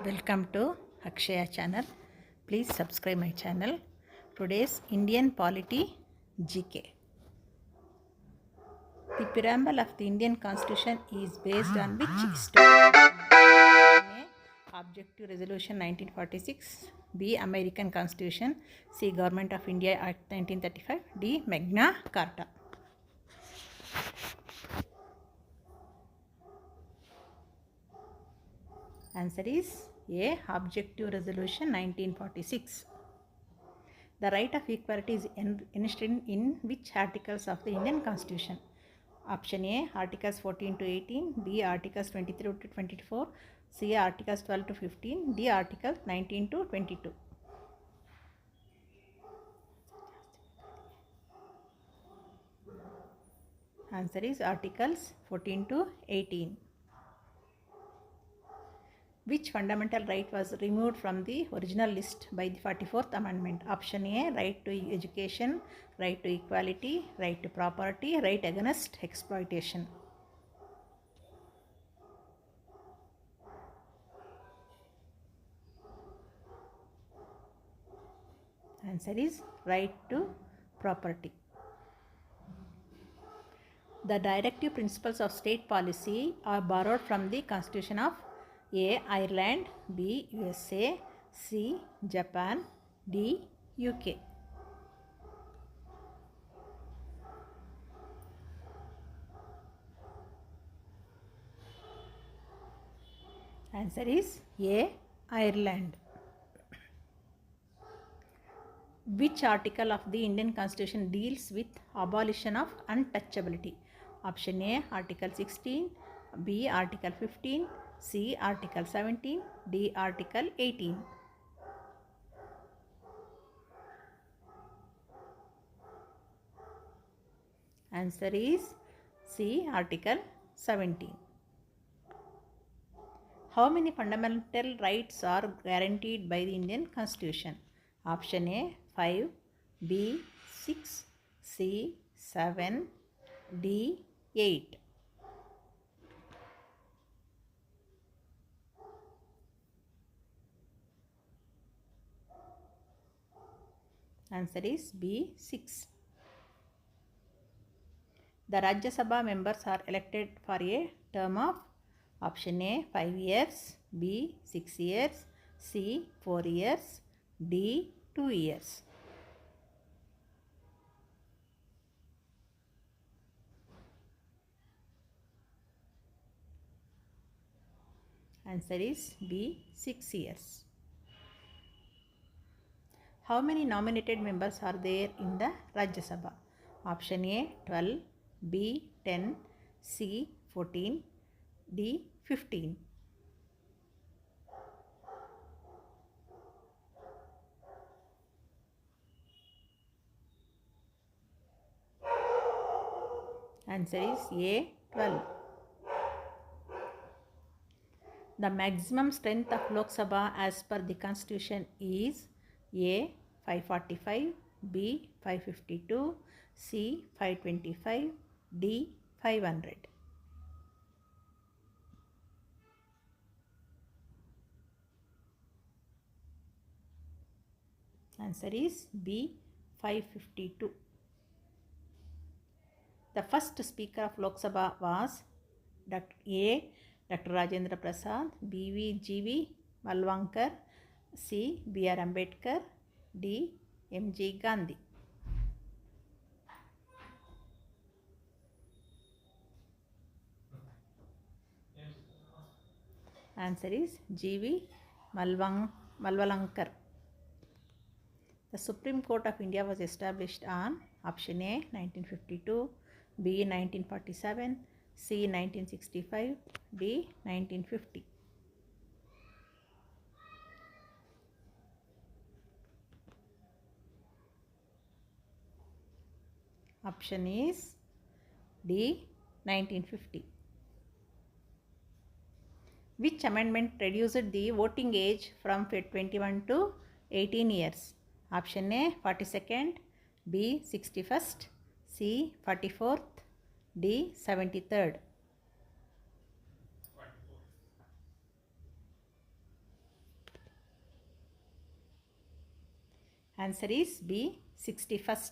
Welcome to Akshaya channel. Please subscribe my channel. Today's Indian polity GK. The preamble of the Indian Constitution is based on which historical document? A. Objective Resolution 1946. B. American Constitution. C. Government of India Act 1935. D. Magna Carta. Answer is A. Objective Resolution 1946. The right of equality is enshrined in which articles of the Indian Constitution? Option A, Articles 14 to 18, B, Articles 23 to 24, C, Articles 12 to 15, D, Articles 19 to 22. Answer is Articles 14 to 18. Which fundamental right was removed from the original list by the 44th Amendment? Option A, right to education, right to equality, right to property, right against exploitation. Answer is right to property. The directive principles of state policy are borrowed from the Constitution of A. Ireland, B. USA, C. Japan, D. UK. Answer is A. Ireland. Which article of the Indian Constitution deals with abolition of untouchability? Option A, Article 16, B, Article 15, C, Article 17, D, Article 18. Answer is C, Article 17. How many fundamental rights are guaranteed by the Indian Constitution? Option A, 5, B, 6, C, 7, D, 8. Answer is B, 6. The Rajya Sabha members are elected for a term of option A, 5 years, B, 6 years, C, 4 years, D, 2 years. Answer is B, 6 years. How many nominated members are there in the Rajya Sabha? Option A, 12, B, 10, C, 14, D, 15. Answer is A, 12. The maximum strength of Lok Sabha as per the Constitution is A, 545, B, 552, C, 525, D, 500. Answer is B, 552. The first Speaker of Lok Sabha was A. Dr. Rajendra Prasad, B. G.V. Malvankar, C. B.R. Ambedkar, D. M.G. Gandhi. Answer is G.V. Malvalankar. The Supreme Court of India was established on option A, 1952, B, 1947, C, 1965, D, 1950. Option is D, 1950. Which amendment reduced the voting age from 21 to 18 years? Option A, 42nd, B, 61st, C, 44th, D, 73rd. Answer is B, 61st.